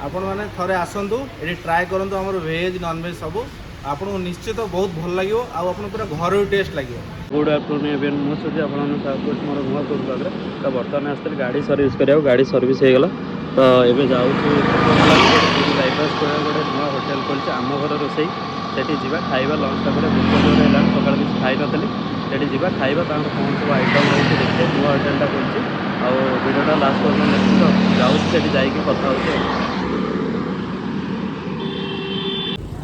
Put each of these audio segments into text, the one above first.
आपण मैंने थरे आसतु ये ट्राए करूँ आम भेज नॉनवेज सब आपको निश्चित बहुत भल लगे आप पूरा घर टेस्ट लगे। गुड आफ्टरनून एवरीवन मु सोची आप मोर नुआ टूर पाखे तो बर्तमान आसती गाड़ी सर्विस करा गाड़ी सर्विस होगला तो ये जाऊँ बाईपास गोटे नुआ होटेल खोली आम घर रोसे जी खाଇବା लंचटा पर भोक जोर है सका किसी खाई नी जी खाଇବା कौन सब आइटम रोचे देखिए नुआ होटेलटा खोली आडियोटा लास्ट पर्यटन देखिए जाऊँगी जाकि कथा हो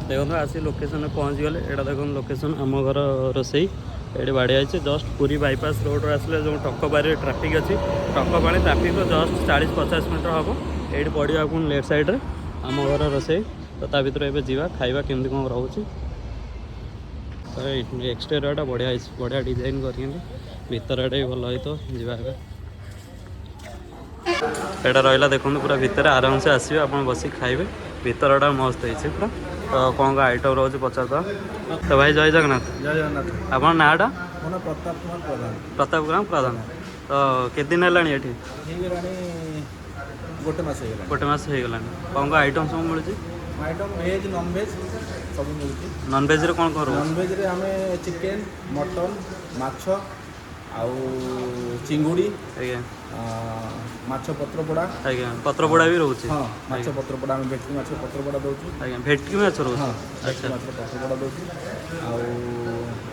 देखो आसी लोकेशन में पहुँच गले यहाँ देखो लोकेशन आम घर रोसे ये बाड़िया जस्ट पूरी बाईपास रोड आसले जो टकपारी ट्राफिक अच्छी टकपाणी ट्राफिक जस्ट 40-50 मीटर हम ये पड़ा आप लेफ्ट साइड्रे आम घर रोसे तो ता भर ए जा खाଇବା केमती कौन रोचे एक्सटेरियरटा बढ़िया बढ़िया डिजाइन कर भी भल है तो जा यहाँ रहा देखो पूरा भितर आराम से आसवे आप बस खाइबे भितरटा मस्त है पूरा तो कौन आइटम रोचे पचार तो भाई जय जगन्नाथ। जय जगन्नाथ। आप नाटा मोना प्रताप कुमार प्रधान। प्रताप कुमार प्रधान तो केत दिन है गोटे मस होगा कौन आइटम सब मिलूँ आइटम वेज नॉन वेज सब मिलूँ। नॉन वेज कौन कौन नॉन वेज रे हमें चिकेन मटन माछ आउ चिंगुड़ी आज्ञा माछ पत्र पोड़ा आज्ञा पत्र पोड़ा भी रोचे हाँ माछ पत्र पोड़ा में भेटकी माछ पत्र पोड़ा दउछु आज्ञा भेटकी माछ रोचे हाँ अच्छा माछ पत्र पोड़ा दउछु आउ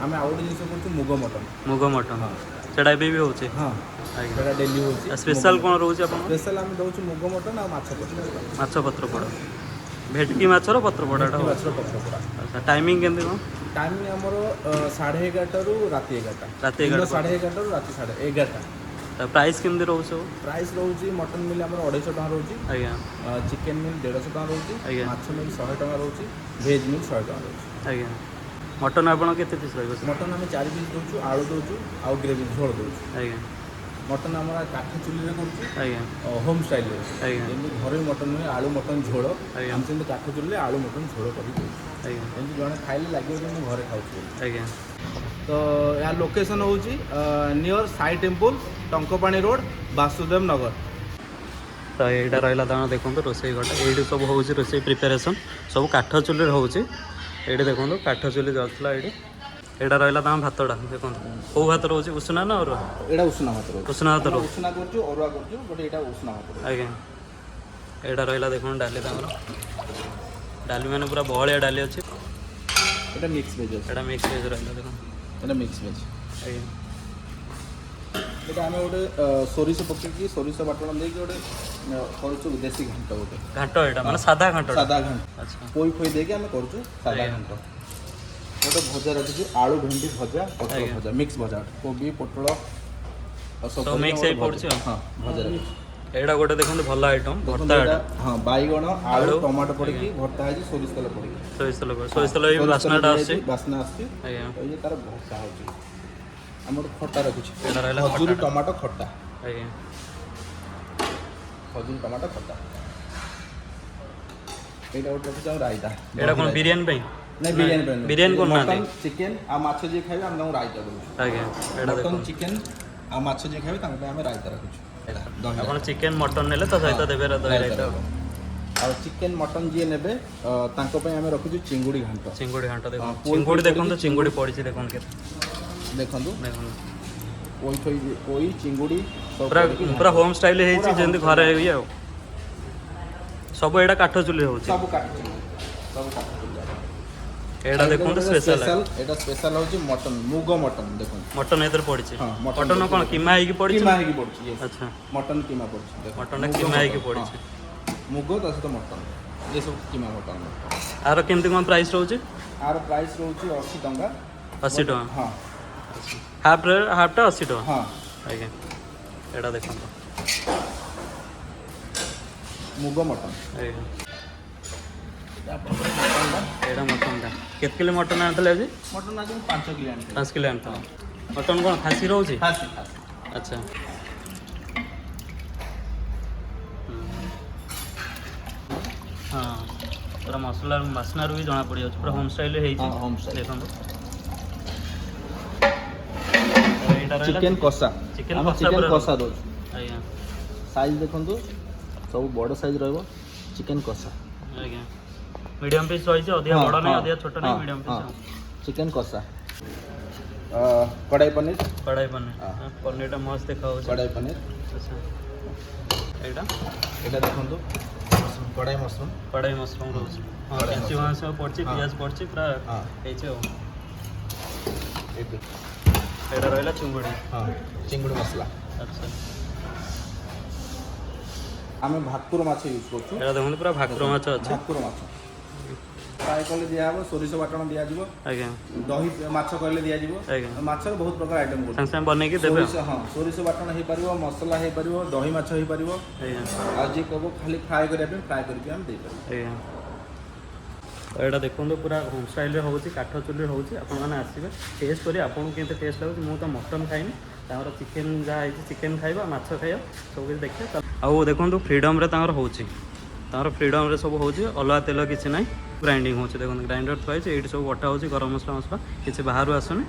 हमें आउ जिनिस करछु मुग मटन हाँ सेटा भी होचे हाँ आज्ञा सेटा डेली होची स्पेशल कौन रोचे अपन स्पेशल हम दउछु मुग मटन आ माछ पत्र पोड़ा भेटकी माछर पत्र पोड़ाटा माछ पत्र पोड़ा अच्छा टाइमिंग केमती कौन टाइमिंग हमर 11:30 रु राति 11 राति 11 11:30 रु राति 11:30 तो प्राइस केमती रोचे प्राइस रोची मटन मिल हमर 250 टका रोची आज्ञा चिकेन मिल 150 टका रोची आज्ञा माछ मिल 100 टका रोची भेज मिल 100 टका रोची आज्ञा मटन आपन केते पीस रहबो मटन हमें 4 पीस दउछु आलू दउछु आ ग्रेवी झोल दउछु आज्ञा मटन हमारा काठी चुली रे करछु आज्ञा होम स्टाइल रे आज्ञा जेमि घरे मटन में आलू मटन झोल आज्ञा हम सेमि काठी चुली रे आलू मटन झोल करी दउछु आज्ञा जेमि जने खाइले लागियो जे हम घरे खाउछु आज्ञा तो यार लोकेशन होची near Sai temple Tankapani road Vasudev Nagar. तो यहाँ रहा तुम देखो रोसे घटा ये सब हूँ रोसे प्रिपेरेसन सब काठ चुली होची ये देखो काठ चुली जाता ये यहाँ रहा तुम भातटा देखो कौ भात रोचे उषुना ना अरुआ एटा उषुना भात रोचे उषुना भात रो उषुना करछु अरुआ करछु बट एटा उषुना भात आज्ञा यहाँ रहा देखो डाली तमर डाली मैंने पूरा बहलिया डाली अच्छे एटा मिक्स वेज एटा मिक्स वेज रहा देखो एटा मिक्स वेज आज्ञा एटा हमें गोटे सोरिष पकेकी सोरिष बाटण देकी गोटे करछु देसी घंट गोटे घाट यहाँ माने सादा घाट सादा घंट अच्छा पोई फोई देकी हमें करछु सादा घंट गोटे भजा रखिछु आलू भेंडी भजा पटल भजा मिक्स भजा कोबी पोटल सब मिक्स है पड़छ हां भजा रखिछु एटा गोटे देखो भल आइटम भर्ता हाँ बैगण आलू टमाटो पड़की भर्ता है सोरिष तेल पड़की सोरिष तेल भी बास्नाटा आछे बास्ना आछे आज्ञा ये तार भर्ता होची हमर खट्टा रखिछु एटा रहला खजूरी टमाटो खट्टा आज्ञा खजूरी टमाटो खट्टा एटा गोटे रखिछु रायता एटा कोन बिरयानी पे नहीं बिरयानी पे बिरयानी कोन ना मटन चिकेन आ माछ जे खाइबे हम रायता दउ आज्ञा एटा देखो मटन चिकेन आ माछ जे खाइबे तांके हम रायता रखिछु अपन चिकेन मटन नेले तो सहित देबे दही रायता और चिकेन मटन जी नेबे तांको पे हम रखिछु चिंगुड़ी घांट देखो चिंगुड़ी देखो तो चिंगुड़ी पड़ी देखो के देखंदु देखो कोई चिंगुड़ी पूरा पूरा होम स्टाइल है जेंति घरे है आ सब एटा काठ चुली हो सब काठ चुली एटा देखो स्पेशल एटा स्पेशल होची मटन मुग मटन देखो मटन इधर पड़ी हां मटन कोन कीमा है की पड़ी कीमा है की पड़ी अच्छा मटन कीमा पड़ी मटन कीमा है की पड़ी मुग दस तो मटन ये सब कीमा मटन आर केमती कोन प्राइस रहउची आर प्राइस रहउची 80 टंका 80 टका हां हाफ टा 80 टका हां आज्ञा एटा देखो मुग मटन आज्ञा एटा मटन टा केत किलो मटन आनतले आज मटन आज 5 किलो आनतले 5 किलो आनतले मटन कोन खासी रहउची खासी अच्छा हाँ पूरा मसला बास्ना भी जना पड़ जाए पूरा होम स्टाइल होम स्टाइल देखो चिकेन कषा चिकेन कषा दो आज्ञा साइज देखो सब बड़ साइज रहिबो ଚିକେନ୍ କଷା ଆଜ୍ଞା ମିଡ଼ିୟମ୍ ପିସ୍ ରହିଛି ଅଧିକା ବଡ଼ ନାହିଁ ଅଧିକା ଛୋଟ ନାହିଁ ମିଡ଼ିୟମ୍ ପିସ୍ ଚିକେନ୍ କଷା କଡ଼ାଇ ପନିର ପନିରଟା ମସ୍ତ ଦେଖାଯାଉଛି କଡ଼ାଇ ପନିର ଆଚ୍ଛା ଏଇଟା ଏଇଟା ଦେଖନ୍ତୁ କଡ଼ାଇ ମସରୁମ୍ ରହୁଛି ହଁ କେଞ୍ଚି ମାଂସ ପଡ଼ିଛି ପିଆଜ ପଡ଼ିଛି ପୁରା ହେଇଛି ଆଉ ଏଇଠି ଏଇଟା ରହିଲା ଚିଙ୍ଗୁଡ଼ି ଚିଙ୍ଗୁଡ଼ି ମସଲା ଆଚ୍ଛା ଆମେ ଭାକୁର ମାଛ ୟୁଜ୍ କରୁଛୁ ଏଇଟା ଦେଖନ୍ତୁ ପୁରା ଭାକୁର ମାଛ ଅଛି ଭାକୁର ମାଛ ଫ୍ରାଏ କଲେ ଦିଆହେବ ସୋରିଷ ବାଟଣ ଦିଆଯିବ ଆଜ୍ଞା ଦହି ମାଛ କହିଲେ ଦିଆଯିବ ଆଜ୍ଞା ମାଛର ବହୁତ ପ୍ରକାର ଆଇଟମ୍ କରୁଛୁ ସାଙ୍ଗେ ସାଙ୍ଗେ ବନେଇକି ଦେବେ ସୋରିଷ ବାଟଣ ହେଇପାରିବ ମସଲା ହେଇପାରିବ ଦହି ମାଛ ହେଇପାରିବ ଆଜ୍ଞା ଆଉ ଯିଏ କହିବ ଖାଲି ଫ୍ରାଏ କରିବା ପାଇଁ ଫ୍ରାଏ କରିକି ଆମେ ଦେଇପାରିବୁ ଆଜ୍ଞା ଏଇଟା ଦେଖନ୍ତୁ ପୁରା ହୋମ୍ ଷ୍ଟାଇଲ୍ରେ ହେଉଛି କାଠ ଚୁଲିରେ ହେଉଛି ଆପଣମାନେ ଆସିବେ ଟେଷ୍ଟ କରି ଆପଣଙ୍କୁ କେମିତି ଟେଷ୍ଟ ଲାଗୁଛି ମୁଁ ତ ମଟନ୍ ଖାଇନି ତାଙ୍କର ଚିକେନ୍ ଯାହା ହେଇଛି ଚିକେନ୍ ଖାଇବା ମାଛ ଖାଇବା ସବୁ କିଛି ଦେଖିବା ଆଉ ଦେଖନ୍ତୁ ଫ୍ରିଡ଼ମ୍ରେ ତାଙ୍କର ହେଉଛି ତାଙ୍କର ଫ୍ରିଡ଼ମ୍ରେ ସବୁ ହେଉଛି ଅଲଗା ତେଲ କିଛି ନାହିଁ ଗ୍ରାଇଣ୍ଡିଙ୍ଗ ହେଉଛି ଦେଖନ୍ତୁ ଗ୍ରାଇଣ୍ଡର ଥୁଆ ହେଇଛି ଏଇଠି ସବୁ ବଟା ହେଉଛି ଗରମ ମସଲା କିଛି ବାହାରୁ ଆସୁନି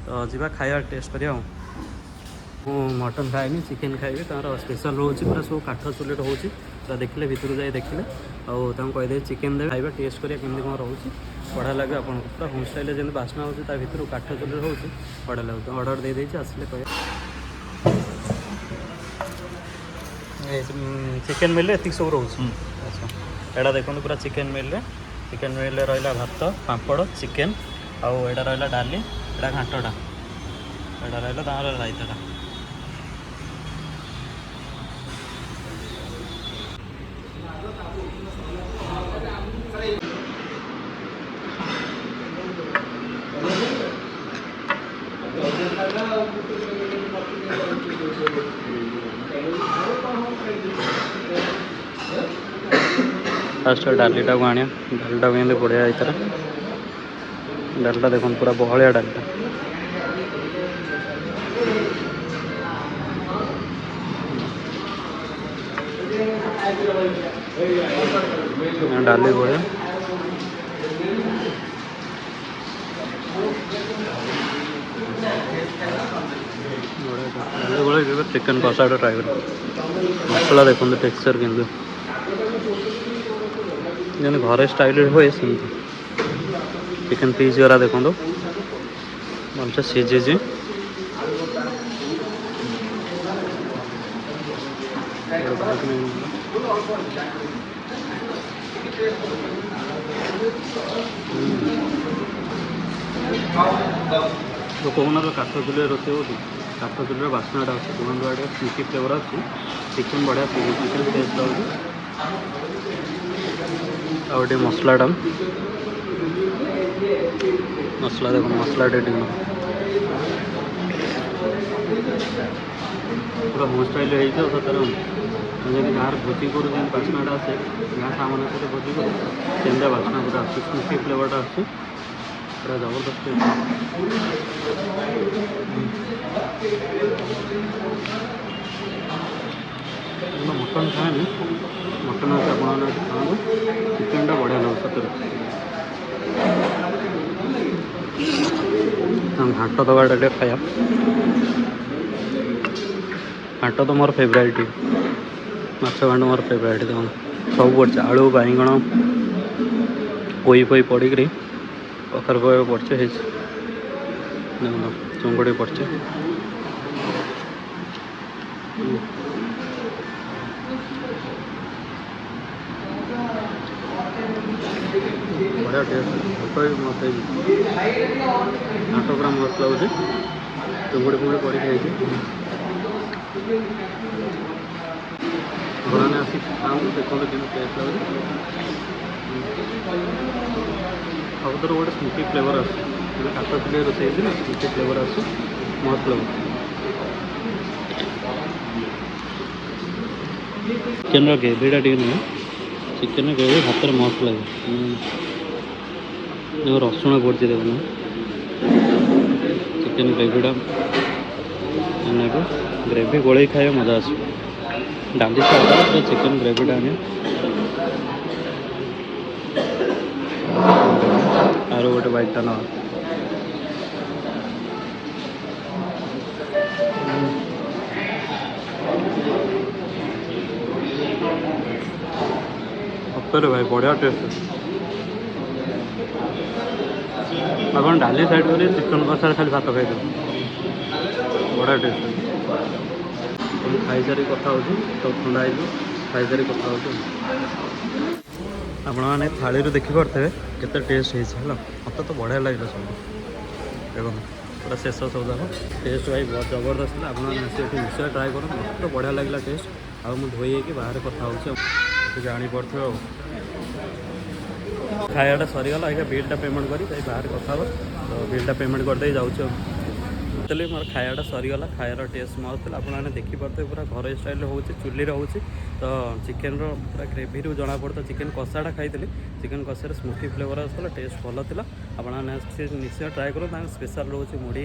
ତ ଯିବା ଖାଇବା ଟେଷ୍ଟ କରିବା ଆଉ ମୁଁ ମଟନ୍ ଖାଇନି ଚିକେନ୍ ଖାଇବି ତାଙ୍କର ସ୍ପେଶାଲ୍ ରହୁଛି ପୁରା ସବୁ କାଠ ଚୁଲିରେ ରହୁଛି ପୁରା ଦେଖିଲେ ଭିତରୁ ଯାଇ ଦେଖିଲେ ଆଉ ତାଙ୍କୁ କହିଦେବି ଚିକେନ୍ ଦେବେ ଖାଇବା ଟେଷ୍ଟ କରିବା କେମିତି କ'ଣ ରହୁଛି ବଢ଼ିଆ ଲାଗେ ଆପଣଙ୍କୁ ପୁରା ହୋମ୍ ଷ୍ଟାଇଲ୍ରେ ଯେମିତି ବାସ୍ନା ହେଉଛି ତା ଭିତରୁ କାଠ ଚୁଲିରେ ରହୁଛି ବଢ଼ିଆ ଲାଗୁଛି ଅର୍ଡ଼ର ଦେଇଦେଇଛି ଆସିଲେ କହିବା ଚିକେନ୍ ମିଲ୍ରେ ଏତିକି ସବୁ ରହୁଛି ଆଚ୍ଛା ଏଇଟା ଦେଖନ୍ତୁ ପୁରା ଚିକେନ୍ ମିଲ୍ରେ ରହିଲା ଭାତ ପାମ୍ପଡ଼ ଚିକେନ୍ ଆଉ ଏଇଟା ରହିଲା ଡାଲି ଏଇଟା ଘାଣ୍ଟଟା ଏଇଟା ରହିଲା ତାଙ୍କର ରାଇତାଟା ଫାଷ୍ଟ ଡାଲିଟାକୁ ଆଣିବା ଡାଲିଟାକୁ ଏମିତି ବଢ଼ିଆ ହେଇଥିଲା ଡାଲିଟା ଦେଖନ୍ତୁ ପୁରା ବହଳିଆ ଡାଲିଟା ଡାଲି ବଢ଼ିଆ ଡାଲି ବଢ଼ିଆ ଚିକେନ୍ କଷାଟା ଟ୍ରାଏ କରିବା ମସଲା ଦେଖନ୍ତୁ ଟେକ୍ସଚର୍ କିନ୍ତୁ ଯେମିତି ଘରେ ଷ୍ଟାଇଲ୍ରେ ହୁଏ ସେମିତି ଚିକେନ୍ ପିସ୍ ଗୁରା ଦେଖନ୍ତୁ ଭଲସେ ସିଝିଛି କହୁନାର କାଠ ଚୁଲିରେ ରୋଷେଇ ହେଉଛି କାଠ ଚୁଲିର ବାସ୍ନାଟା ଅଛି ଧୂଆଁ ଧୁଆଁ ସ୍ମୋକି ଫ୍ଲେଭର୍ ଅଛି ଚିକେନ୍ ବଢ଼ିଆ ଚିକେନ୍ ଟେଷ୍ଟ ଲାଗୁଛି ଆଉ ଟିକେ ମସଲାଟା ମସଲା ଦେଖନ୍ତୁ ମସଲାଟା ଟିକେ ପୁରା ହୋମ୍ ଷ୍ଟାଇଲ୍ରେ ହେଇଛି ଆଉ ସତରେ ଯେମିତି ଗାଁରେ ଭୋଜି କରୁ ଯେମିତି ବାସ୍ନାଟା ଆସେ ଗାଁ ସାମାନ ସହିତ ଭୋଜି କରୁ ସେମିତିଆ ବାସ୍ନା ପୁରା ଆସୁଛି ସ୍ମୋକି ଫ୍ଲେଭର୍ଟା ଆସୁଛି ପୁରା ଜବରଦସ୍ତ ମଟନ୍ ଖାଏନି ମଟନ୍ ଅଛି ଆପଣମାନେ ଖାଆନ୍ତୁ ଚିକେନ୍ଟା ବଢ଼ିଆ ଲାଗୁଛି ସତରେ ଘାଣ୍ଟ ଦବାଟା ଟିକେ ଖାଇବା ଘାଣ୍ଟ ତ ମୋର ଫେଭରାଇଟ୍ ମାଛ ଘାଣ୍ଟ ମୋର ଫେଭରାଇଟ୍ ଦେଖନ୍ତୁ ସବୁ ପଡ଼ିଛି ଆଳୁ ବାଇଗଣ ପୋଇ ପଡ଼ିକିରି କଖାରୁ ପଡ଼ିଛି ହେଇଛି ଦେଖନ୍ତୁ ଚୁଙ୍ଗୁଡ଼ି ପଡ଼ିଛି ବଢ଼ିଆ ଟେଷ୍ଟ ଘାଣ୍ଟ ବି ମସ୍ତ ହେଇଛି ଘାଣ୍ଟ ପୁରା ମସ୍ତ ଲାଗୁଛି ଚୁଙ୍ଗୁଡ଼ି ଫୁଙ୍ଗୁଡ଼ି ପଡ଼ିକି ହେଇଛି ଘୋଡ଼ାନେ ଆସି ଖାଆନ୍ତୁ ଦେଖନ୍ତୁ କେମିତି ଟେଷ୍ଟ ଲାଗୁଛି ସବୁଥିରୁ ଗୋଟେ ସ୍ମୋକି ଫ୍ଲେଭର୍ ଆସୁଛି ଏବେ କାଠ ଚୁଲିରେ ରୋଷେଇ ହେଇଛି ନା ସ୍ମୋକି ଫ୍ଲେଭର୍ ଆସୁଛି ମସ୍ତ ଲାଗୁଛି ଚିକେନ୍ର ଗ୍ରେଭିଟା ଟିକେ ନୁହେଁ ଚିକେନ୍ ଗ୍ରେଭି ଭାତରେ ମସ୍ତ ଲାଗେ ରସୁଣ ପଡ଼ିଛି ଦେଖୁନ ଚିକେନ୍ ଗ୍ରେଭିଟା ନେବେ ଗ୍ରେଭି ଗୋଳେଇ ଖାଇବା ମଜା ଆସିବ ଡାଲି ସାଇଡ଼୍ ପୁରା ଚିକେନ୍ ଗ୍ରେଭିଟା ଆଣିବା ଆରୁ ଗୋଟେ ବାଇଟ୍ଟା ନେବା ସତରେ ଭାଇ ବଢ଼ିଆ ଟେଷ୍ଟ। ଆପଣ ଡାଲି ସାଇଡ଼୍ କରି ଚିକେନ୍ କଷାରେ ଖାଲି ଭାତ ଖାଇଦେବେ, ବଢ଼ିଆ ଟେଷ୍ଟ। ମୁଁ ଖାଇସାରି କଥା ହେଉଛି, ସବୁ ଥଣ୍ଡା ହେଇଯିବ, ଖାଇସାରି କଥା ହେଉଛି। ଆପଣମାନେ ଥାଳିରୁ ଦେଖିପାରୁଥିବେ କେତେ ଟେଷ୍ଟ ହେଇଛି ହେଲା। ମୋତେ ତ ବଢ଼ିଆ ଲାଗିଲା ସବୁ, ଦେଖନ୍ତୁ ପୁରା ଶେଷ ସବୁ ଯାକ ଟେଷ୍ଟ ଭାଇ ବହୁତ ଜବରଦସ୍ତ ଥିଲା। ଆପଣମାନେ ଆସି ଏଠି ନିଶ୍ଚୟ ଟ୍ରାଏ କରନ୍ତୁ, ମୋତେ ତ ବଢ଼ିଆ ଲାଗିଲା ଟେଷ୍ଟ। ଆଉ ମୁଁ ଧୋଇ ହେଇକି ବାହାରେ କଥା ହେଉଛି, ଆଉ ଜାଣିପାରୁଥିବେ ଆଉ। ଖାଇବାଟା ସରିଗଲା, ଆଜ୍ଞା ବିଲ୍ଟା ପେମେଣ୍ଟ କରି ଯାଇ ବାହାରେ କଥା ହେବା। ତ ବିଲ୍ଟା ପେମେଣ୍ଟ କରିଦେଇ ଯାଉଛି ଆଉ। ଆକ୍ଚୁଆଲି ମୋର ଖାଇବାଟା ସରିଗଲା, ଖାଇବାର ଟେଷ୍ଟ ମସ୍ତ ଥିଲା। ଆପଣମାନେ ଦେଖିପାରୁଥିବେ ପୁରା ଘରୋଇ ଷ୍ଟାଇଲ୍ରେ ହେଉଛି, ଚୁଲିରେ ହେଉଛି। ତ ଚିକେନ୍ର ପୁରା ଗ୍ରେଭିରୁ ଜଣାପଡ଼ୁଥିଲା, ଚିକେନ୍ କଷାଟା ଖାଇଥିଲି, ଚିକେନ୍ କଷାରେ ସ୍ମୋକି ଫ୍ଲେଭର୍ ଆସୁଥିଲା, ଟେଷ୍ଟ ଭଲ ଥିଲା। ଆପଣମାନେ ଆସି ନିଶ୍ଚୟ ଟ୍ରାଏ କରନ୍ତୁ। ତାଙ୍କ ସ୍ପେଶାଲ୍ ରହୁଛି ମୁଢ଼ି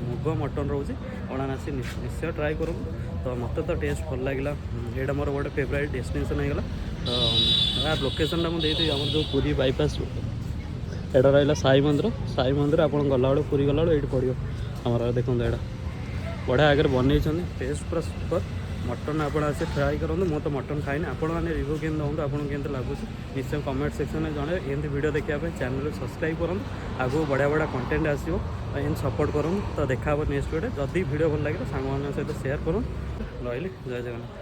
ମୁଗ ମଟନ୍ ରହୁଛି, ଆପଣମାନେ ଆସି ନିଶ୍ଚୟ ଟ୍ରାଏ କରନ୍ତୁ। ତ ମୋତେ ତ ଟେଷ୍ଟ ଭଲ ଲାଗିଲା, ଏଇଟା ମୋର ଗୋଟେ ଫେଭରାଇଟ୍ ଡେଷ୍ଟିନେସନ୍ ହେଇଗଲା। ତ ୟାର ଲୋକେସନ୍ଟା ମୁଁ ଦେଇଦେବି, ଆମର ଯେଉଁ ପୁରୀ ବାଇପାସ୍ ଏଇଟା ରହିଲା ସାଇ ମନ୍ଦିର। ସାଇ ମନ୍ଦିର ଆପଣ ଗଲାବେଳୁ ପୁରୀ ଗଲାବେଳୁ ଏଇଠି ପଡ଼ିବ ଆମର। ଦେଖନ୍ତୁ ଏଇଟା ବଢ଼ିଆ ଆଗରେ ବନେଇଛନ୍ତି, ଟେଷ୍ଟ ପୁରା ସୁପର। ମଟନ୍ ଆପଣ ଆସି ଟ୍ରାଏ କରନ୍ତୁ। ମୁଁ ତ ମଟନ୍ ଖାଇନି, ଆପଣମାନେ ରିଭ୍ୟୁ କେମିତି ଦିଅନ୍ତୁ, ଆପଣଙ୍କୁ କେମିତି ଲାଗୁଛି ନିଶ୍ଚୟ କମେଣ୍ଟ ସେକ୍ସନରେ ଜଣାଇବେ। ଏମିତି ଭିଡ଼ିଓ ଦେଖିବା ପାଇଁ ଚ୍ୟାନେଲକୁ ସବସ୍କ୍ରାଇବ୍ କରନ୍ତୁ, ଆଗକୁ ବଢ଼ିଆ ବଢ଼ିଆ କଣ୍ଟେଣ୍ଟ ଆସିବ, ଏମିତି ସପୋର୍ଟ କରନ୍ତୁ। ତ ଦେଖା ହେବ ନେକ୍ସଟ ଭିଡ଼ିଓ। ଯଦି ଭିଡ଼ିଓ ଭଲ ଲାଗିଲା ସାଙ୍ଗମାନଙ୍କ ସହିତ ସେୟାର କରନ୍ତୁ। ରହିଲି, ଜୟ ଜଗନ୍ନାଥ।